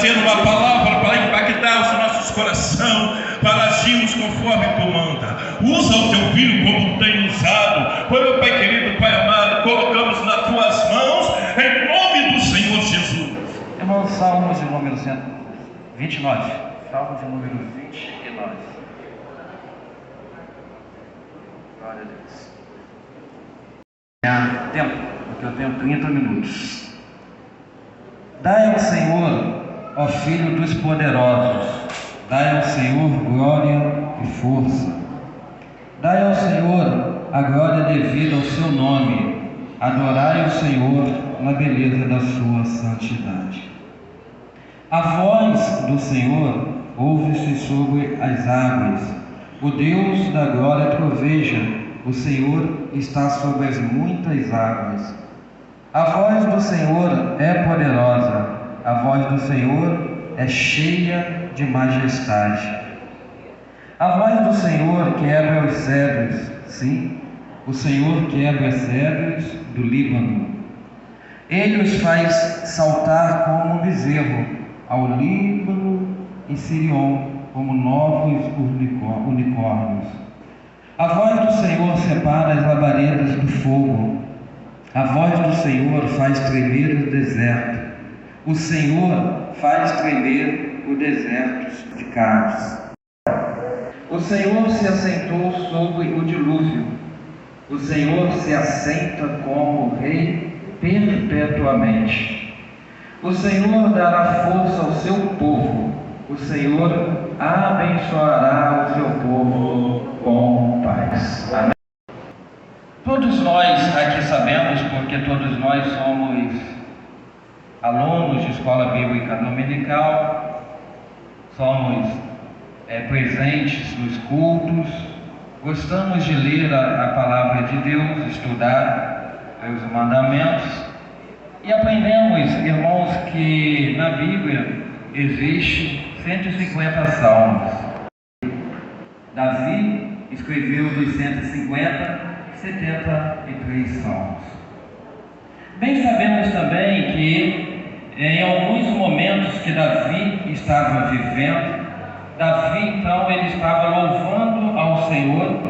trazer uma palavra para impactar os nossos corações, para agirmos conforme tu manda. Usa o teu filho como tem usado. Foi, meu Pai querido, Pai amado, colocamos nas tuas mãos, em nome do Senhor Jesus. Irmãos, Salmos de número 29. Salmo de número 29. Glória a Deus. Tempo, porque eu tenho 30 minutos. Dai ao Senhor, ó Filho dos poderosos, dai ao Senhor glória e força. Dai ao Senhor a glória devida ao seu nome. Adorai o Senhor na beleza da sua santidade. A voz do Senhor ouve-se sobre as águas. O Deus da glória troveja. O Senhor está sobre as muitas águas. A voz do Senhor é poderosa. A voz do Senhor é cheia de majestade. A voz do Senhor quebra os cedros. Sim, o Senhor quebra os cedros do Líbano. Ele os faz saltar como um bezerro ao Líbano e Sirion, como novos unicórnios. A voz do Senhor separa as labaredas do fogo. A voz do Senhor faz tremer o deserto. O Senhor faz tremer o deserto de Cádiz. O Senhor se assentou sobre o dilúvio. O Senhor se assenta como rei perpetuamente. O Senhor dará força ao seu povo. O Senhor abençoará o seu povo com paz. Amém. Todos nós aqui sabemos, porque todos nós somos alunos de escola bíblica dominical, somos presentes nos cultos, gostamos de ler a palavra de Deus, estudar os mandamentos e aprendemos, irmãos, que na Bíblia existe 150 salmos. Davi escreveu dos 150, 73 salmos. Bem sabemos também que em alguns momentos que Davi estava vivendo, Davi então ele estava louvando ao Senhor.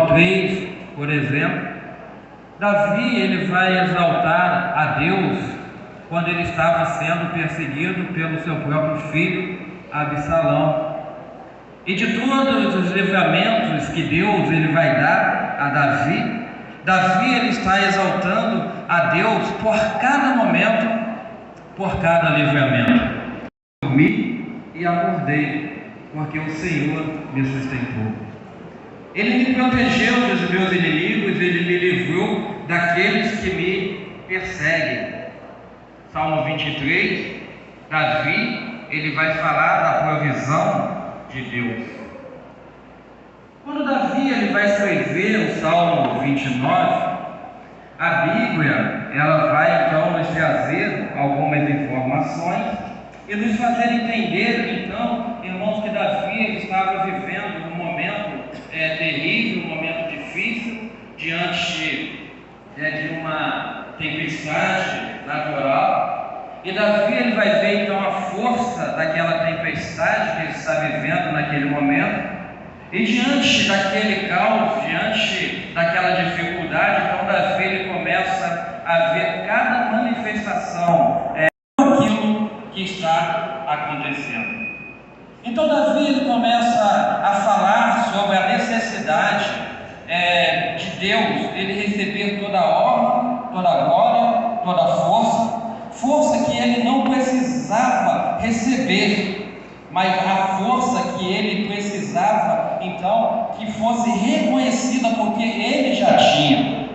3, por exemplo, Davi ele vai exaltar a Deus quando ele estava sendo perseguido pelo seu próprio filho Absalão. E de todos os livramentos que Deus ele vai dar a Davi, Davi ele está exaltando a Deus por cada momento, por cada livramento. Dormi e acordei, porque o Senhor me sustentou. Ele me protegeu dos meus inimigos, ele me livrou daqueles que me perseguem. Salmo 23, Davi, ele vai falar da provisão de Deus. Quando Davi ele vai escrever o Salmo 29, a Bíblia ela vai então nos trazer algumas informações e nos fazer entender, então, irmãos, que Davi ele estava vivendo um momento terrível, um momento difícil, diante de uma tempestade natural. E Davi ele vai ver então a força daquela tempestade que ele está vivendo naquele momento. E diante daquele caos, diante daquela dificuldade, então Davi ele começa a ver cada manifestação daquilo que está acontecendo. Então Davi ele começa a falar sobre a necessidade de Deus ele receber toda a honra, toda a glória, toda a força que ele não precisava receber, mas a força que ele precisava, então, que fosse reconhecida porque ele já tinha.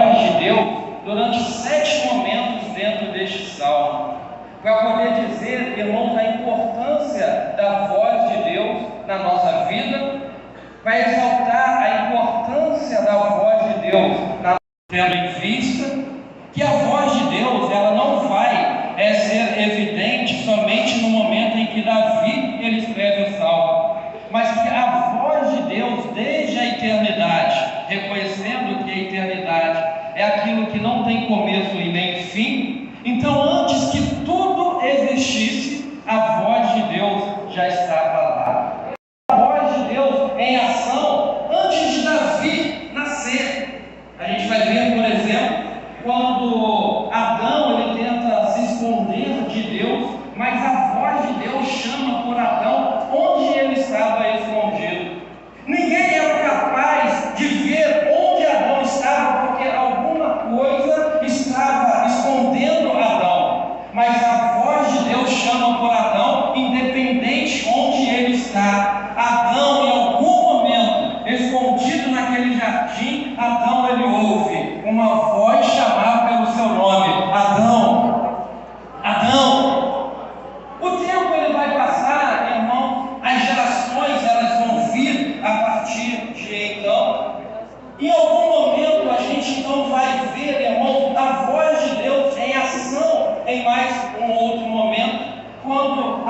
De Deus, durante 7 momentos dentro deste salmo, para poder dizer, irmãos, a importância da voz de Deus na nossa vida, para exaltar a importância da voz de Deus, tendo em vista que a voz de Deus, ela não vai ser evidente somente no momento em que Davi ele escreve o salmo, mas que a voz de Deus desde a eternidade, reconhecendo que a eternidade é aquilo que não tem começo e nem fim. Então, antes que tudo existisse,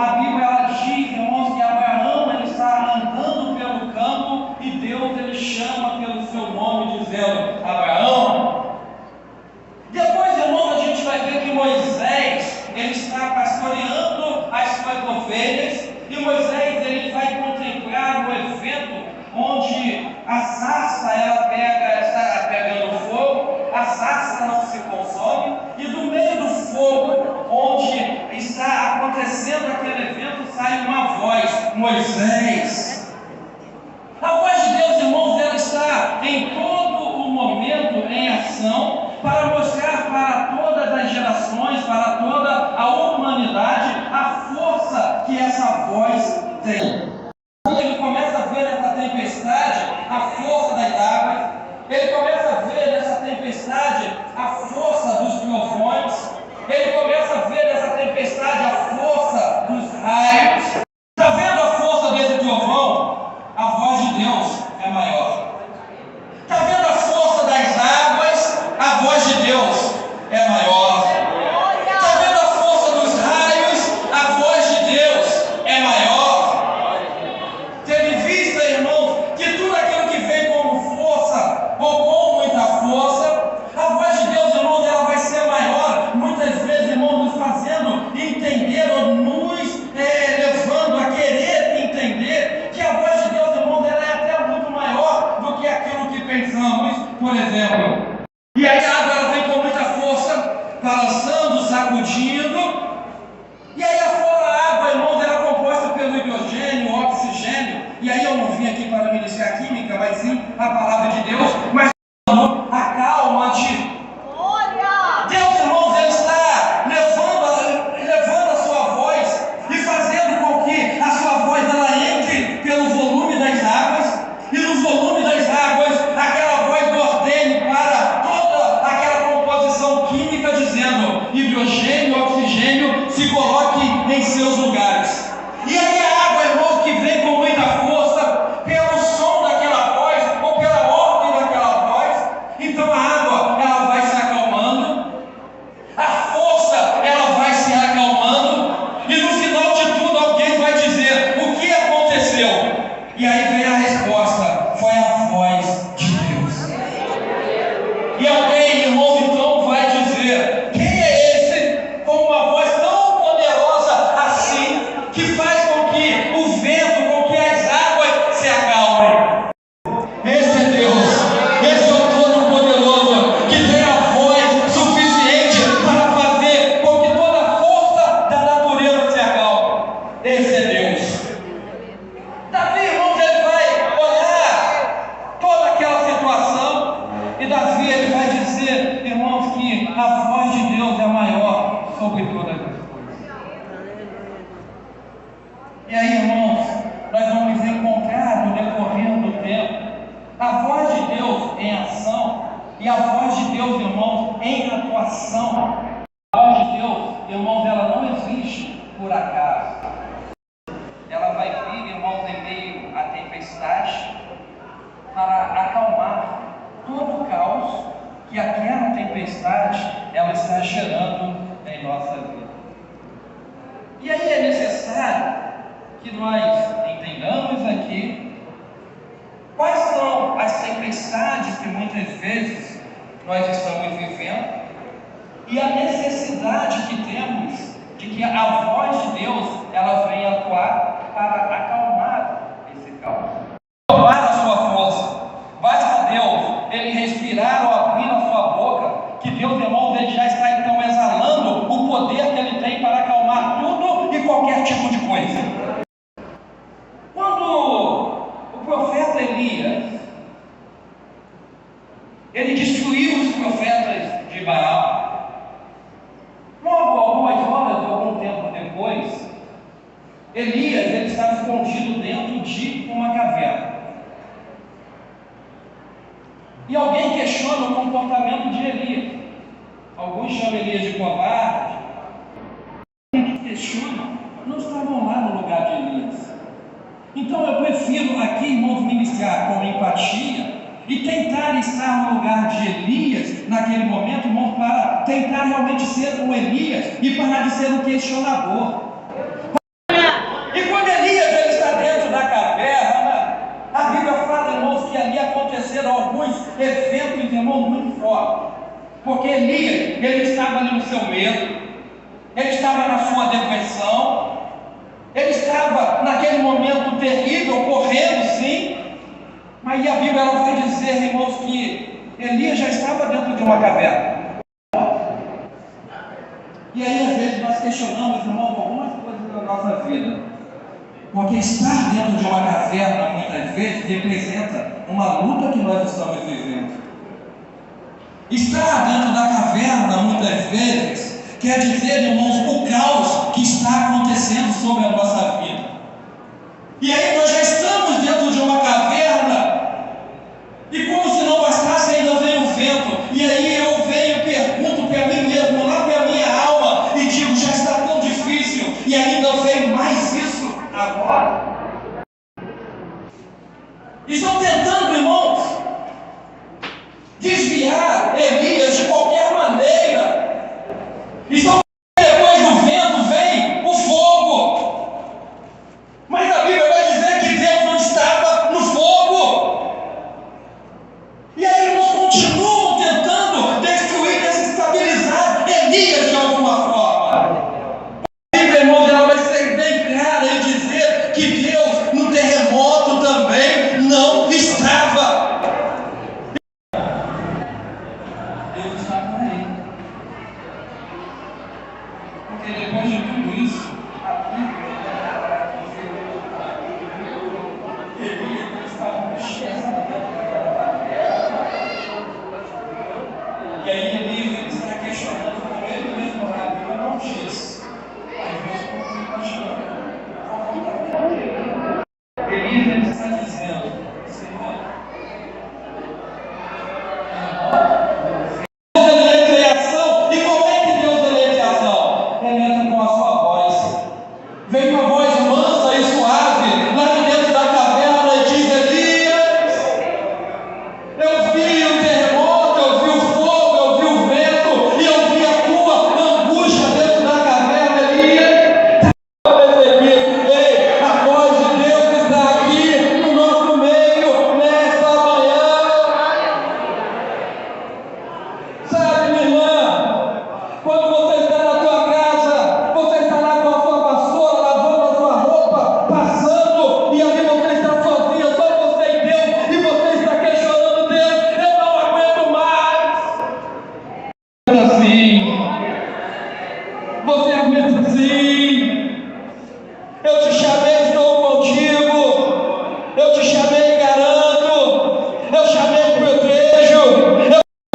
a Bíblia ela diz, irmãos, que Abraão ele está andando pelo campo e Deus ele chama pelo seu nome, dizendo: Abraão. Depois, irmãos, a gente vai ver que Moisés ele está pastoreando as suas ovelhas, e Moisés ele vai contemplar o evento onde a sarça ela está pegando fogo, a sarça não se consome, e do meio do fogo, onde está acontecendo aquele evento, sai uma voz: Moisés. A voz de Deus, irmãos, ela está em todo o momento em ação para mostrar para todas as gerações, para toda a humanidade, a força que essa voz tem. Ele começa a ver nessa tempestade a força das águas, ele começa a ver nessa tempestade a força dos trovões, ele começa a ver nessa tempestade a força dos raios. Está vendo a força desse trovão? A voz de Deus é maior. Está vendo a força das águas? A voz de Deus é maior. Está vendo a força dos raios? A voz de Deus é maior. Tendo em vista, irmãos, que tudo aquilo que vem como força ou com muita força, a voz de Deus, irmãos, ela vai ser maior. Muitas vezes, irmãos, nos fazendo entender ou nos levando a querer entender que a voz de Deus, irmãos, ela é até muito maior do que aquilo que pensamos, por exemplo. E aí a água ela vem com muita força, balançando, sacudindo. E aí afora a água, irmãos, ela é composta pelo hidrogênio, oxigênio. E aí eu não vim aqui para ministrar química, mas sim a palavra de Deus. Mas acalma-te. Deus, irmãos, ele está levando a sua voz e fazendo com que a sua voz ela entre pelo volume das águas. E no volume das águas, aquela voz ordene para toda aquela composição química, dizendo: hidrogênio, oxigênio, se coloque em seus lugares. E aí a água, irmãos, que vem com muita força, pelo som daquela voz, ou pela ordem daquela voz, então a água, ela vai se acalmando, a força, ela vai se acalmando, e no final de tudo, alguém vai dizer: o que aconteceu? E aí vem a resposta: foi a voz de Deus. E alguém, irmãos, então vai dizer: quem é esse com uma voz tão poderosa assim, que faz com que o vento, com que as águas se acalmem? Esse é Deus, esse é o Todo-Poderoso, que tem a voz suficiente para fazer com que toda a força da natureza se acalme. Esse é Deus. Davi, irmãos, ele vai olhar toda aquela situação, e Davi ele vai dizer, irmãos, que a voz de Deus é maior sobre todas as coisas. E aí, irmãos, nós vamos encontrar no decorrer do tempo a voz de Deus em ação e a voz de Deus, irmãos, em atuação. A voz de Deus, irmãos, ela não existe por acaso. Ela vai vir, irmãos, em meio à tempestade para acalmar todo o caos que aquela tempestade ela está gerando em nossa vida. E aí é necessário que nós entendamos aqui quais são as tempestades que muitas vezes nós estamos vivendo e a necessidade que temos de que a voz de Deus ela venha atuar para acalmar esse caos. Tomar a sua força. Basta Deus ele respirar ou abrir a sua boca, que Deus, irmãos, ele já está então exalando o poder que ele tem para acalmar tudo e qualquer tipo de coisa. Quando o profeta Elias ele destruiu os profetas de Baal, logo algumas horas ou algum tempo depois, Elias ele estava escondido dentro de uma caverna. E alguém questiona o comportamento de Elias. Alguns chamam Elias de covarde. Alguém que questiona não estavam lá no lugar de Elias. Então eu prefiro aqui, irmãos, ministrar com empatia e tentar estar no lugar de Elias naquele momento, irmãos, para tentar realmente ser um Elias e parar de ser um questionador. eventos, irmãos, muito fortes. Porque Elias, ele estava ali no seu medo, ele estava na sua depressão, ele estava naquele momento terrível, correndo sim, mas a Bíblia ela vai dizer, irmãos, que Elias já estava dentro de uma caverna. E aí às vezes nós questionamos, irmãos, algumas coisas da nossa vida, porque estar dentro de uma caverna muitas vezes representa uma luta que nós estamos vivendo. Estar dentro da caverna muitas vezes quer dizer, irmãos, o caos que está acontecendo sobre a nossa vida. E aí nós já estamos dentro de uma caverna, e como se não bastasse, ainda vem o vento. E aí eu venho e pergunto para mim mesmo, lá para a minha alma, e digo, já está tão difícil, e ainda vem mais isso agora. Estão tentando, irmãos, desviar Elias de qualquer maneira. Estão depois do vento vem o fogo. Mas a Bíblia vai dizer que Deus não estava no fogo. E aí eles continuam tentando destruir, desestabilizar Elias de alguma forma. A Bíblia, irmãos, ela vai ser bem clara em dizer que Deus no terremoto também não estava. Deus estava aí. Porque depois de tudo isso, a Bíblia Elias estava mexendo. E aí Elias está questionando com ele mesmo, a Bíblia não diz. Mas Deus continua questionando. Elias está dizendo, Senhor, Deus ele entra em ação. E como é que Deus ele entra em ação? Ele entra com a sua voz. Vem uma voz mansa e suave lá de dentro da caverna e diz, Elias, eu vi o terremoto, eu vi o fogo, eu vi o vento, e eu vi a tua angústia dentro da caverna, Elias. Ei, a voz de Deus está aqui no nosso meio, nesta manhã. Sabe, minha irmã, quando você está na tua casa, você está lá com a sua vassoura, lavando a sua roupa, passando, e ali você está sozinha, só você e Deus, e você está questionando Deus, eu não aguento mais. Assim, você aguenta sim. Eu te chamei, estou contigo. Eu te chamei, garanto. Eu chamei, protejo.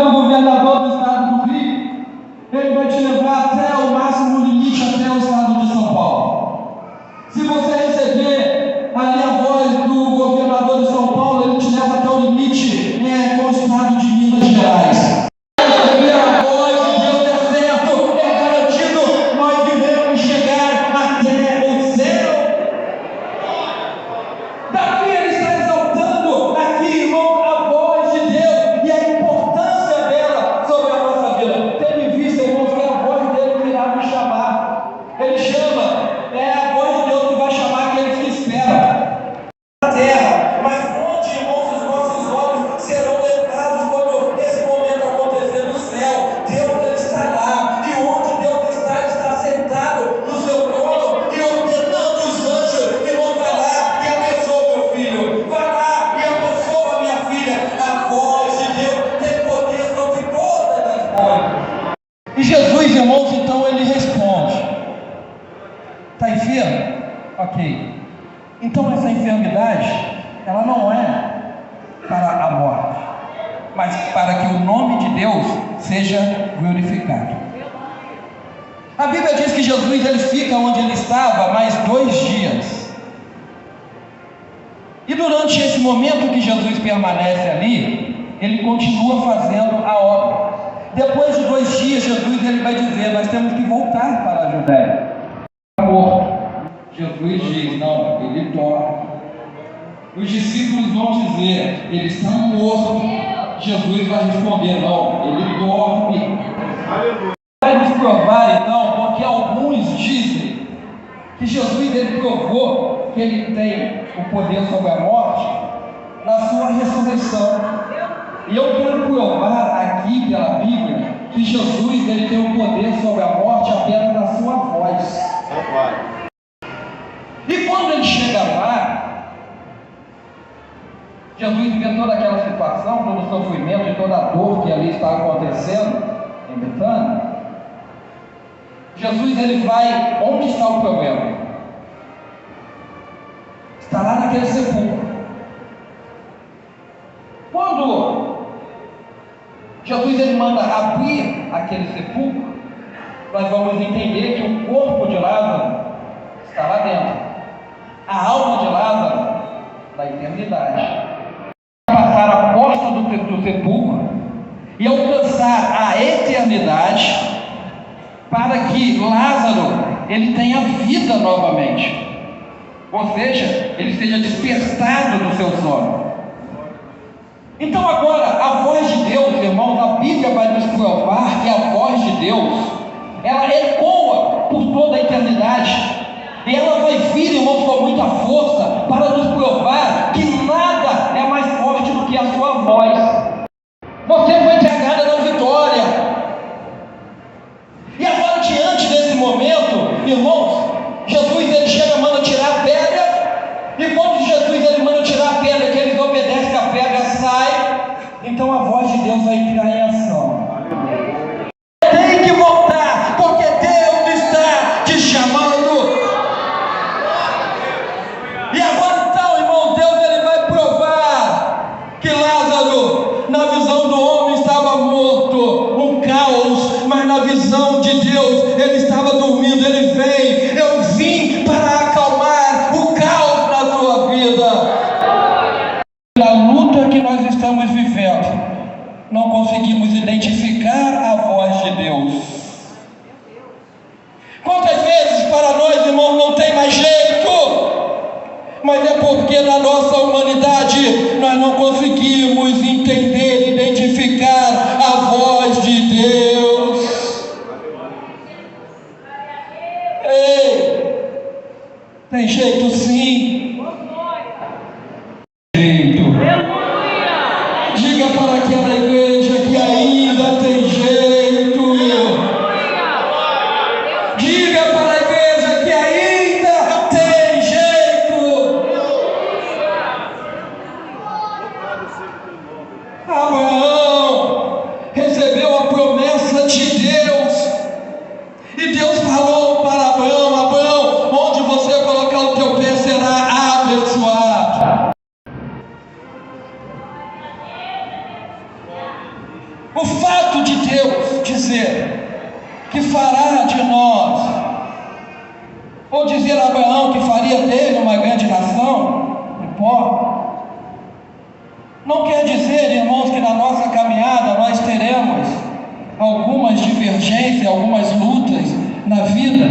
O governador do estado do Rio, ele vai te levar até o máximo limite, até o estado de São Paulo. Se você receber ali a voz do governador de São Paulo, ele te leva até o limite com o estado de Minas Gerais. Receber a voz de Deus é certo, é garantido, nós iremos chegar até o céu. Davi ele está exaltando aqui, irmão, a voz de Deus e a importância dela sobre a nossa vida. Tendo em vista, irmãos, que é a voz dele que irá nos chamar. Ele chama, é a voz de Deus que vai chamar aqueles que esperam na terra. Mas onde, irmãos, os nossos olhos serão levados quando esse momento acontecer no céu? Deus ele está lá. E onde Deus está sentado no seu trono e ordenando os anjos. E vão vai lá e abençoa meu filho. Vai lá e abençoa minha filha. A voz de Deus tem poder sobre todas as coisas. E Jesus, irmãos, então ele responde: está enfermo? Ok. Então essa enfermidade, ela não é para a morte, mas para que o nome de Deus seja glorificado. A Bíblia diz que Jesus ele fica onde ele estava mais 2 dias. E durante esse momento que Jesus permanece ali, ele continua fazendo a obra. Depois de 2 dias, Jesus ele vai dizer: nós temos que voltar para a Judéia. Morto. Jesus diz: não, ele dorme. Os discípulos vão dizer: ele está morto. Jesus vai responder: não, ele dorme. Vai nos provar então, porque alguns dizem que Jesus ele provou que ele tem o poder sobre a morte na sua ressurreição. E eu quero provar aqui pela Bíblia que Jesus ele tem o poder sobre a morte apenas na sua voz. E quando ele chega lá, Jesus vê toda aquela situação, todo o sofrimento e toda a dor que ali está acontecendo em Betânia. Jesus ele vai, onde está o problema? Está lá naquele sepulcro. Quando Jesus ele manda abrir aquele sepulcro, nós vamos entender que o corpo de Lázaro está lá dentro, a alma de Lázaro na eternidade. Passar a porta do sepulcro e alcançar a eternidade, para que Lázaro ele tenha vida novamente, ou seja, ele seja despertado do seu sono. Então agora, a voz de Deus, irmãos, a Bíblia vai nos provar que a voz de Deus, ela ecoa por toda a eternidade, e ela vai vir, irmãos, com muita força, para nos provar que nada é mais forte do que a sua voz. Você foi entregada na vitória. E agora, diante desse momento, irmãos, Jesus ele chega, manda tirar a pedra, e quando Jesus ele manda tirar a pedra, que eles obedecem, a pedra sai, então a voz de Deus vai entrar em ação. Tem que voltar, porque Deus está te chamando. E agora então, irmão, Deus ele vai provar que Lázaro, na visão do homem, estava morto, um caos, mas na visão de Deus, ele estava dormindo. Ele vem, eu vim para acalmar o caos na sua vida. Na luta que nós estamos vivendo, não conseguimos identificar a voz de Deus. Quantas vezes para nós, irmãos, não tem mais jeito, mas é porque na nossa humanidade nós não conseguimos entender, identificar a voz de Deus. Ei, tem jeito sim. Diga para aquela igreja que ainda tem jeito. Diga para a igreja que ainda tem jeito. Abraão recebeu a promessa de Deus, e Deus falou para Abraão: Abraão, onde você colocar o teu pé será abençoado. O fato de Deus dizer que fará de nós, ou dizer a Abraão que faria dele uma grande nação, não importa, não quer dizer, irmãos, que na nossa caminhada nós teremos algumas divergências, algumas lutas na vida.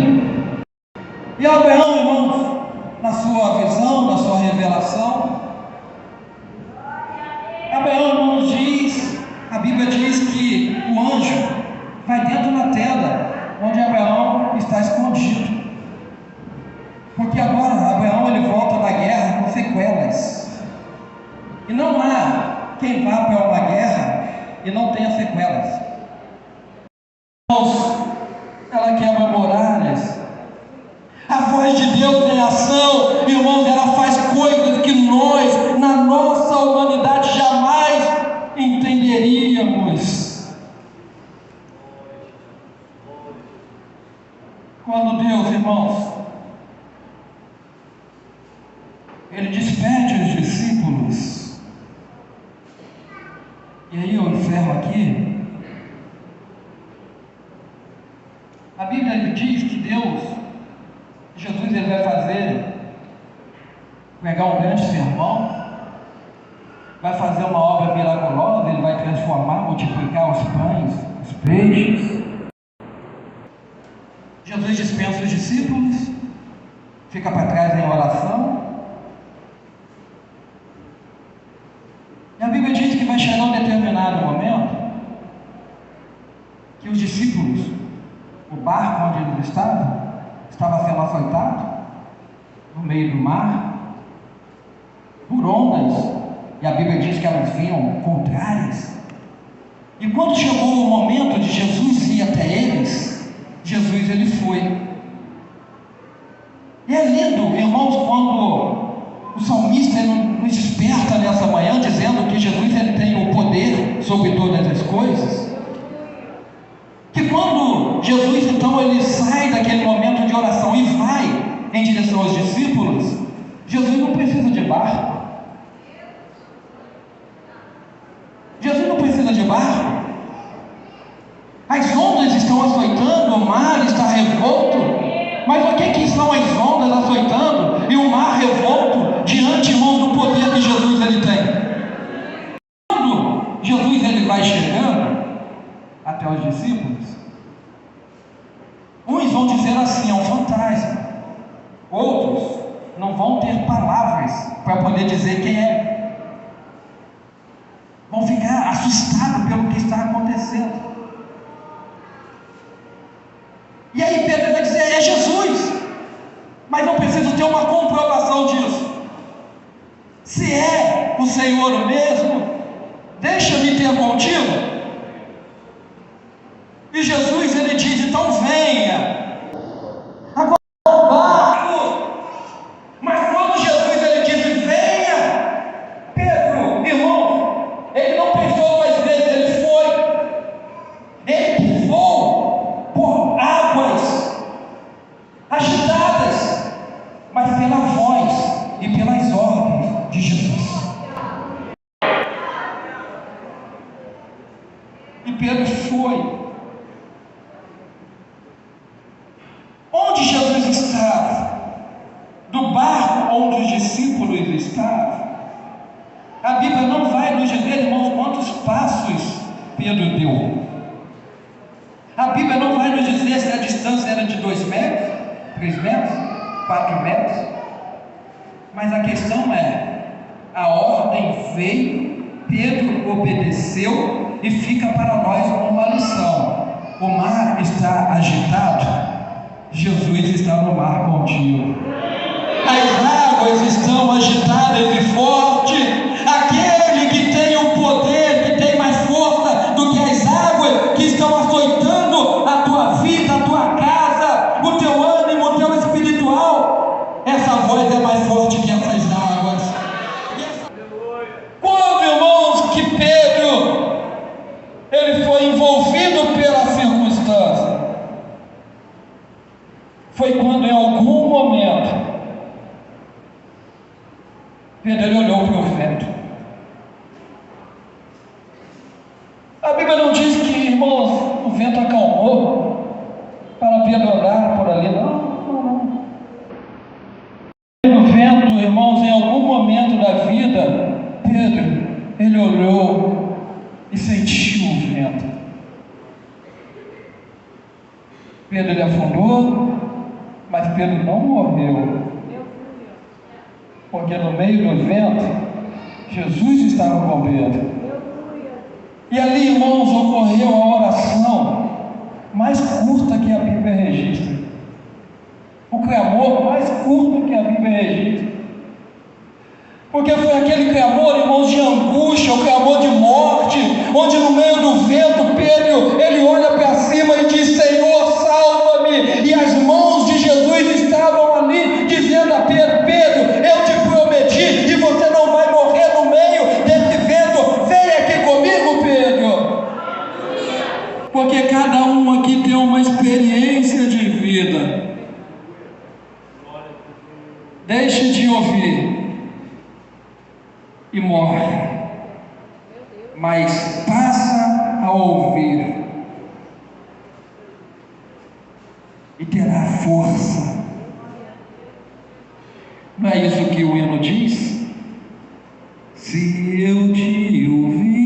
E Abraão, irmãos, na sua visão, na sua revelação, Abraão nos diz, a Bíblia diz que o anjo vai dentro da tenda onde Abraão está escondido, porque agora Abraão ele volta da guerra com sequelas, e não há quem vá para uma guerra e não tenha sequelas. Ela quebra muralhas. A voz de Deus em ação, irmãos, ela faz coisas que nós, na nossa humanidade, jamais entenderíamos. Quando Deus, irmãos, ele despede os discípulos, e aí eu encerro aqui. A Bíblia diz que Deus, Jesus, ele vai pregar um grande sermão, vai fazer uma obra miraculosa, ele vai transformar, multiplicar os pães, os peixes. Jesus dispensa os discípulos, fica para trás em oração, e a Bíblia diz que vai chegar um determinado momento que os discípulos, o barco onde eles estavam, estava sendo açoitado no meio do mar por ondas, e a Bíblia diz que elas vinham contrárias. E quando chegou o momento de Jesus ir até eles, Jesus ele foi. E é lindo, irmãos, quando o salmista nos desperta nessa manhã, dizendo que Jesus ele tem o poder sobre todas as coisas. Que quando Jesus então ele sai daquele momento de oração e vai em direção aos discípulos, Jesus não precisa de barco. Jesus não precisa de barco. As ondas estão açoitando, o mar está revolto. Mas o que são as ondas açoitando e o mar revolto diante, irmãos, do poder que Jesus ele tem? Quando Jesus ele vai chegando até os discípulos, uns vão dizer assim, é um fantasma. Outros não vão ter palavras para poder dizer quem é. Vão ficar assustados pelo que está acontecendo. E aí Pedro vai dizer, é Jesus. Mas não preciso ter uma comprovação disso. Se é o Senhor mesmo, deixa-me ter contigo. E Jesus ele diz, então venha. Agora o barco. Mas quando Jesus ele disse, venha, Pedro, irmão, ele não pensou duas vezes, ele foi. Ele pisou por águas agitadas, mas pela voz e pelas ordens de Jesus. E Pedro foi. Onde Jesus estava? Do barco onde os discípulos estavam? A Bíblia não vai nos dizer, irmãos, quantos passos Pedro deu. A Bíblia não vai nos dizer se a distância era de 2 metros, 3 metros, 4 metros. Mas a questão é, a ordem veio, Pedro obedeceu e fica para nós uma lição. O mar está agitado, Jesus está no mar contigo. As águas estão agitadas e fortes. Aquele que tem o poder, que tem mais força do que as águas que estão açoitando a tua vida, a tua casa, o teu ânimo, o teu espiritual. Essa voz é mais forte que essas águas. Quando, irmãos, que Pedro ele foi envolvido pela circunstância, foi quando em algum momento Pedro ele olhou para o vento. A Bíblia não diz que, irmãos, o vento acalmou para Pedro orar por ali, não. O vento, irmãos, em algum momento da vida, Pedro, ele olhou e sentiu o vento. Pedro ele afundou, mas Pedro não morreu. Porque no meio do vento, Jesus estava com Pedro. E ali, irmãos, ocorreu a oração mais curta que a Bíblia registra. O clamor mais curto que a Bíblia registra. Porque foi aquele clamor, irmãos, de angústia, o clamor de morte, onde no meio do vento, Pedro, ele olha para cima e diz, Senhor, salva-me. E as mãos de Jesus estavam ali, dizendo a Pedro, Pedro, eu te prometi, e você não vai morrer no meio desse vento. Vem aqui comigo, Pedro. Porque cada um aqui tem uma experiência de vida. Deixe de ouvir e morre, mas passa a ouvir e terá força. Não é isso que o hino diz? Se eu te ouvir,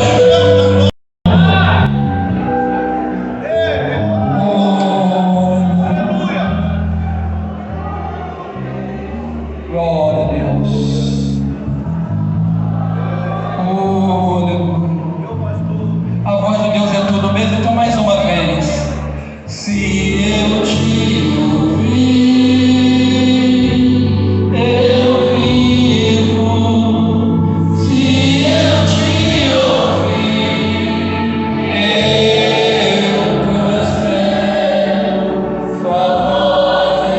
e Deus. Oh, aleluia. A voz de Deus é tudo mesmo. Então, mais uma vez. Se eu te ouvir, eu vivo. Se eu te ouvir, eu prospero. Sua voz é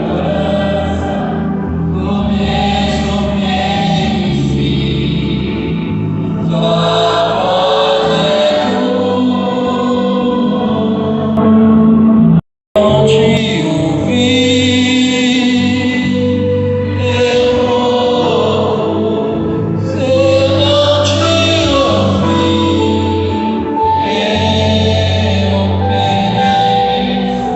segurança, começo, meio e fim. Sua voz é não te ouvir, eu vou. Se eu não te ouvir, eu pereço.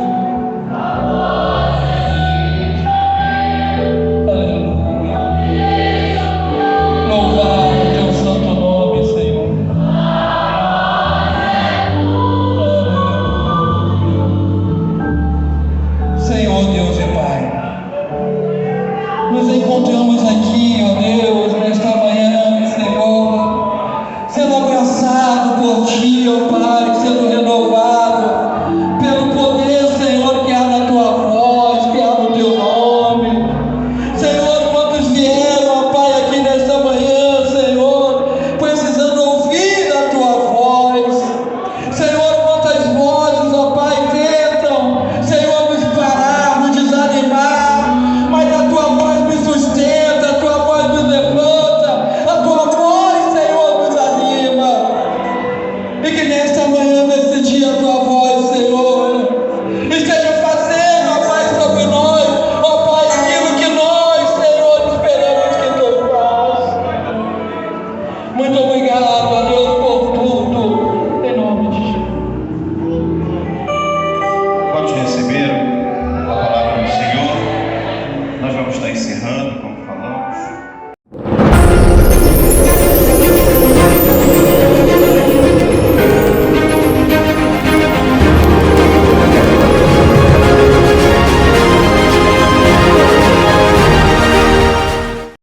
Aleluia. Louvado o teu santo nome, Senhor. Senhor Deus e Pai, nos encontramos aqui, ó Deus.